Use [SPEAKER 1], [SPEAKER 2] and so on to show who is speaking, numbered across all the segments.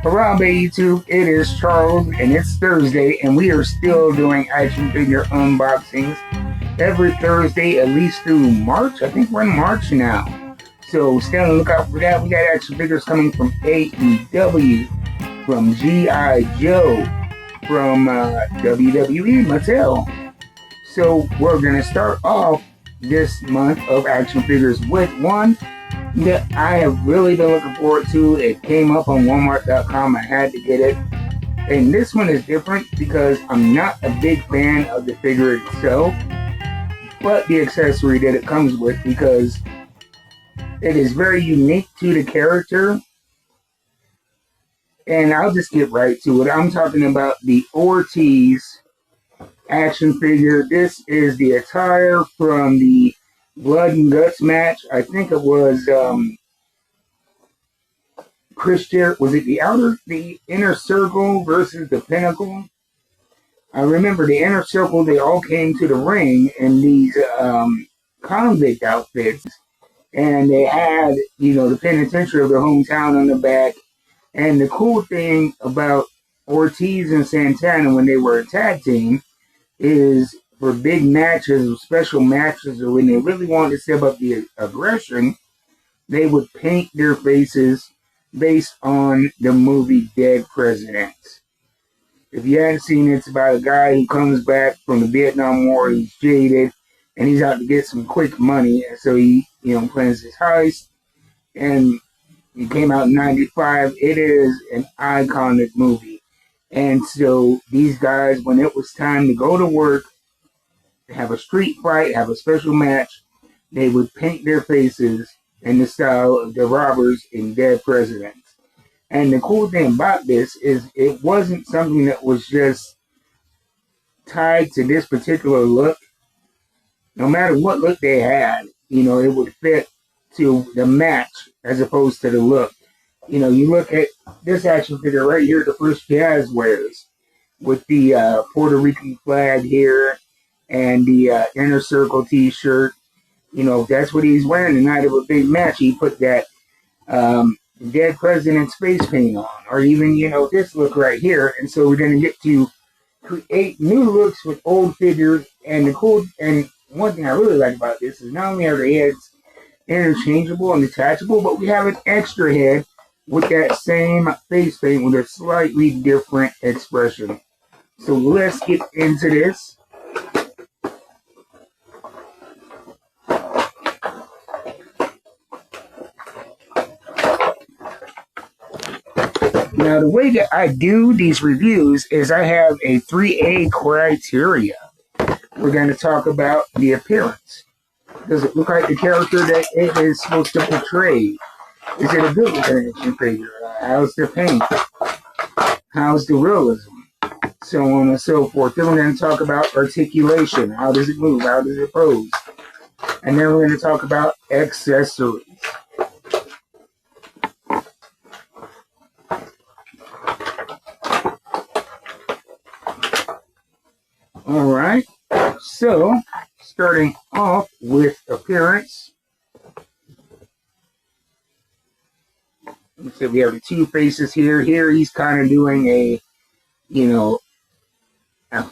[SPEAKER 1] Harambe YouTube, it is Charles, and it's Thursday, and we are still doing action figure unboxings every Thursday, at least through March. I think we're in March now. So stay on the lookout for that. We got action figures coming from AEW, from G.I. Joe, from WWE, Mattel. So we're going to start off this month of action figures with one that I have really been looking forward to. It came up on Walmart.com. I had to get it. And this one is different because I'm not a big fan of the figure itself, but the accessory that it comes with, because it is very unique to the character. And I'll just get right to it. I'm talking about the Ortiz action figure. This is the attire from the Blood and Guts match. I think it was Christian. Was it the Inner Circle versus the Pinnacle? I remember the Inner Circle. They all came to the ring in these convict outfits, and they had, the penitentiary of their hometown on the back. And the cool thing about Ortiz and Santana when they were a tag team is, for big matches or special matches, or when they really wanted to step up the aggression, they would paint their faces based on the movie Dead Presidents. If you haven't seen it, it's about a guy who comes back from the Vietnam War. He's jaded, and he's out to get some quick money. And so he, plans his heist. And it came out in '95. It is an iconic movie. And so these guys, when it was time to go to work, have a street fight, have a special match, they would paint their faces in the style of the robbers in Dead Presidents. And the cool thing about this is it wasn't something that was just tied to this particular look. No matter what look they had, it would fit to the match as opposed to the look. You look at this action figure right here, the first Jazwares, with the Puerto Rican flag here and the Inner Circle t-shirt. That's what he's wearing the night of a big match. He put that Dead President's face paint on, or even, this look right here. And so we're going to get to create new looks with old figures. And one thing I really like about this is not only are the heads interchangeable and detachable, but we have an extra head with that same face paint with a slightly different expression. So let's get into this. Now, the way that I do these reviews is I have a 3A criteria. We're going to talk about the appearance. Does it look like the character that it is supposed to portray? Is it a good looking action figure? How's the paint? How's the realism? So on and so forth. Then we're going to talk about articulation. How does it move? How does it pose? And then we're going to talk about accessories. Alright, so starting off with appearance. So we have the two faces here. Here he's kind of doing a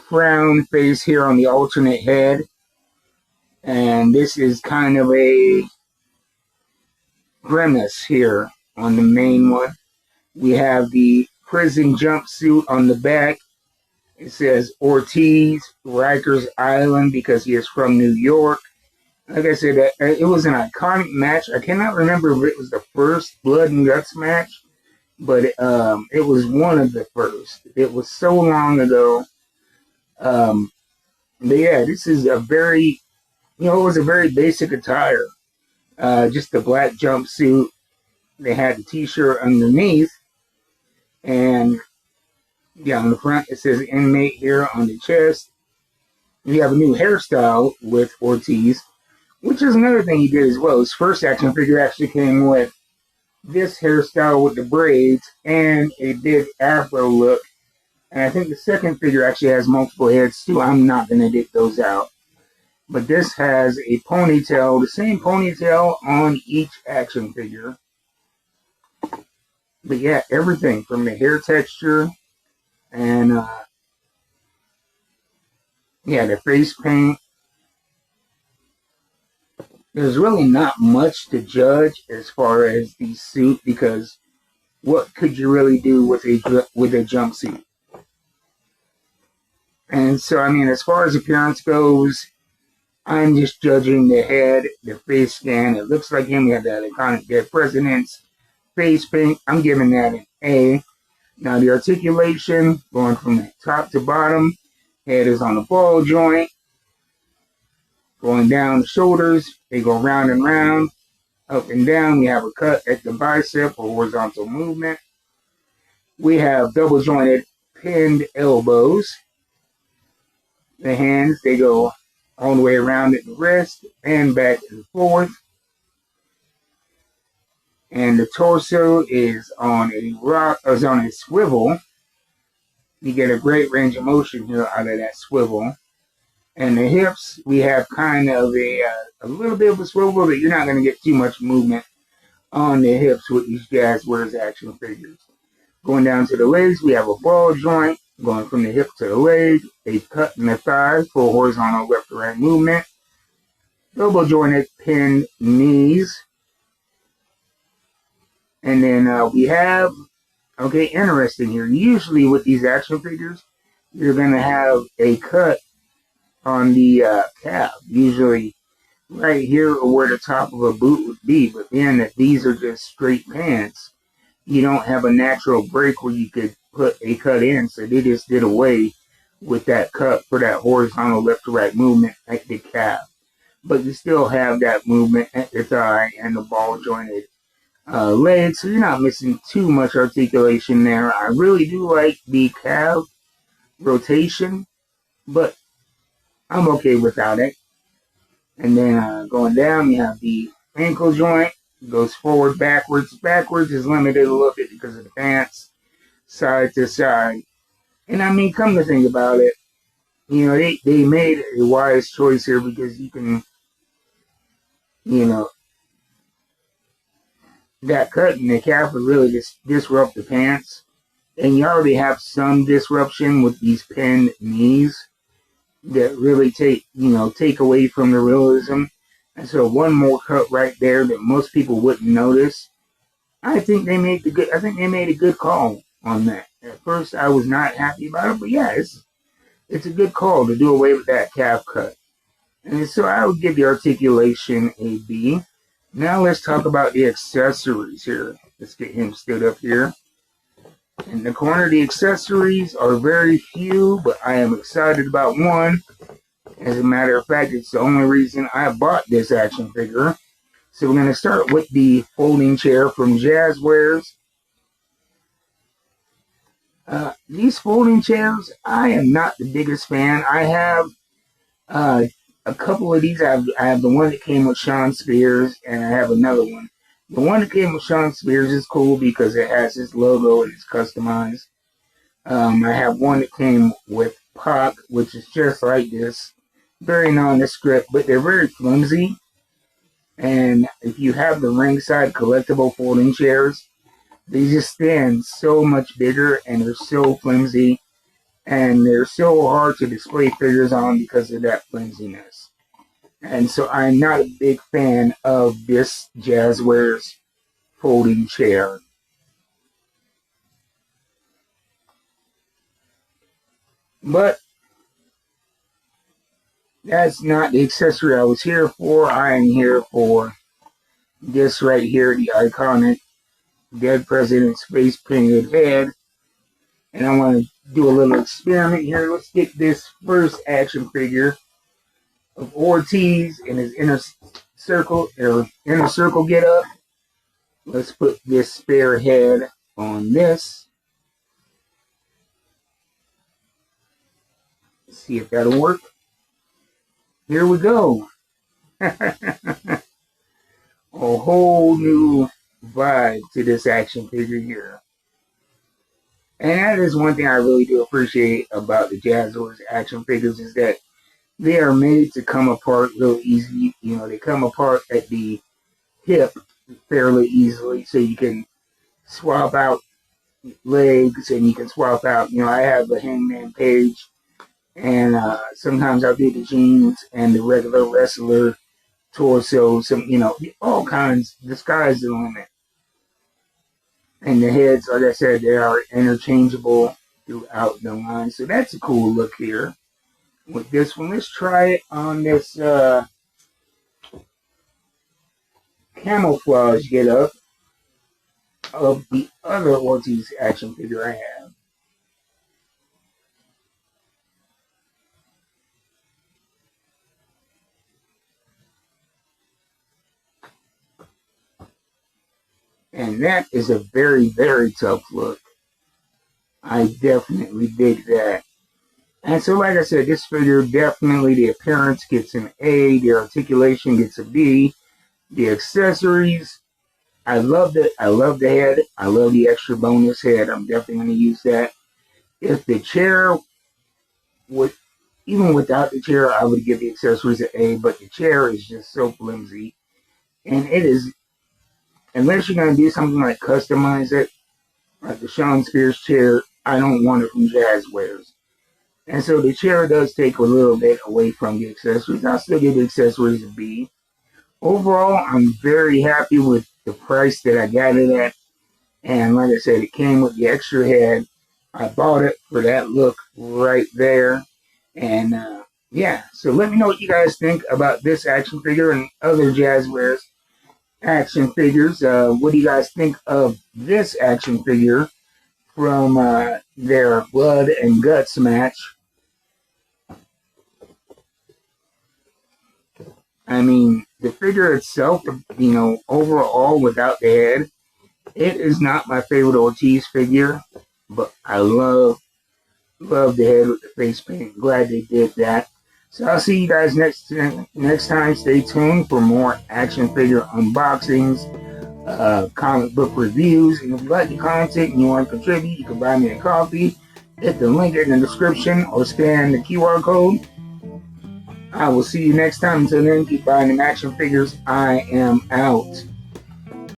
[SPEAKER 1] frown face here on the alternate head. And this is kind of a grimace here on the main one. We have the prison jumpsuit on the back. It says Ortiz, Rikers Island, because he is from New York. Like I said, it was an iconic match. I cannot remember if it was the first Blood and Guts match, but it was one of the first. It was so long ago. But yeah, this is a very, it was a very basic attire. Just the black jumpsuit. They had the t-shirt underneath. And yeah, on the front, it says inmate here on the chest. We have a new hairstyle with Ortiz, which is another thing he did as well. His first action figure actually came with this hairstyle with the braids and a big afro look. And I think the second figure actually has multiple heads too. I'm not going to dig those out. But this has a ponytail, the same ponytail on each action figure. But yeah, everything from the hair texture and yeah, the face paint. There's really not much to judge as far as the suit because what could you really do with a jumpsuit? And so, I mean, as far as appearance goes, I'm just judging the head, the face scan. It looks like him. We have that iconic dead president's face paint. I'm giving that an A. Now, the articulation, going from top to bottom, head is on the ball joint, going down the shoulders, they go round and round, up and down. We have a cut at the bicep or horizontal movement. We have double jointed pinned elbows. The hands, they go all the way around at the wrist and back and forth. And the torso is on a swivel. You get a great range of motion here out of that swivel. And the hips, we have kind of a little bit of a swivel, but you're not going to get too much movement on the hips with these Jazwares action figures. Going down to the legs, we have a ball joint. Going from the hip to the leg, a cut in the thigh for horizontal left to right movement. Double jointed pinned knees. And then we have, okay, interesting here. Usually with these action figures, you're going to have a cut on the calf. Usually right here or where the top of a boot would be. But then if these are just straight pants, you don't have a natural break where you could put a cut in. So they just did away with that cut for that horizontal left to right movement at the calf. But you still have that movement at the thigh and the ball jointed leg. So you're not missing too much articulation there. I really do like the calf rotation, but I'm okay without it. And then going down, you have the ankle joint. It goes forward, backwards. Backwards is limited a little bit because of the pants. Side to side. And I mean, come to think about it, you know, they made a wise choice here because you can, you know, that cut in the calf would really just disrupt the pants. And you already have some disruption with these pinned knees that really take away from the realism. And so one more cut right there that most people wouldn't notice. I think they made a good call on that. At first I was not happy about it, but yeah, it's a good call to do away with that calf cut. And so I would give the articulation a B. Now let's talk about the accessories here. Let's get him stood up here. In the corner, the accessories are very few, but I am excited about one. As a matter of fact, it's the only reason I bought this action figure. So we're going to start with the folding chair from Jazwares. These folding chairs, I am not the biggest fan. I have a couple of these. I have the one that came with Sean Spears, and I have another one. The one that came with Sean Spears is cool because it has his logo and it's customized. I have one that came with Pac, which is just like this. Very nondescript, but they're very flimsy. And if you have the ringside collectible folding chairs, they just stand so much bigger and they're so flimsy. And they're so hard to display figures on because of that flimsiness. And so I'm not a big fan of this Jazwares folding chair. But that's not the accessory I was here for. I am here for this right here, the iconic dead president's face painted head. And I want to do a little experiment here. Let's get this first action figure of Ortiz in his inner circle get up. Let's put this spare head on this. Let's see if that'll work. Here we go. A whole new vibe to this action figure here. And that is one thing I really do appreciate about the Jazwares action figures is that they are made to come apart real easy. You know, they come apart at the hip fairly easily, so you can swap out legs, and you can swap out, I have the Hangman Page, and sometimes I'll do the jeans and the regular wrestler torso, all kinds. The sky's the limit. And the heads, like I said, they are interchangeable throughout the line. So that's a cool look here. With this one, let's try it on this camouflage get up of the other Ortiz action figure I have. And that is a very, very tough look. I definitely dig that. And so, like I said, this figure, definitely the appearance gets an A, the articulation gets a B, the accessories, I love it. I love the head. I love the extra bonus head. I'm definitely going to use that. If the chair would, even without the chair, I would give the accessories an A, but the chair is just so flimsy. And it is, unless you're going to do something like customize it, like the Shawn Spears chair, I don't want it from Jazwares. And so the chair does take a little bit away from the accessories. I'll still give the accessories a B. Overall, I'm very happy with the price that I got it at. And like I said, it came with the extra head. I bought it for that look right there. And yeah, so let me know what you guys think about this action figure and other Jazwares action figures. What do you guys think of this action figure from their Blood and Guts match? I mean, the figure itself, overall without the head, it is not my favorite Ortiz figure, but I love the head with the face paint. Glad they did that. So I'll see you guys next time. Stay tuned for more action figure unboxings, comic book reviews. And if you like the content and you want to contribute, you can buy me a coffee. Hit the link in the description or scan the QR code. I will see you next time. Until then, keep buying them action figures. I am out.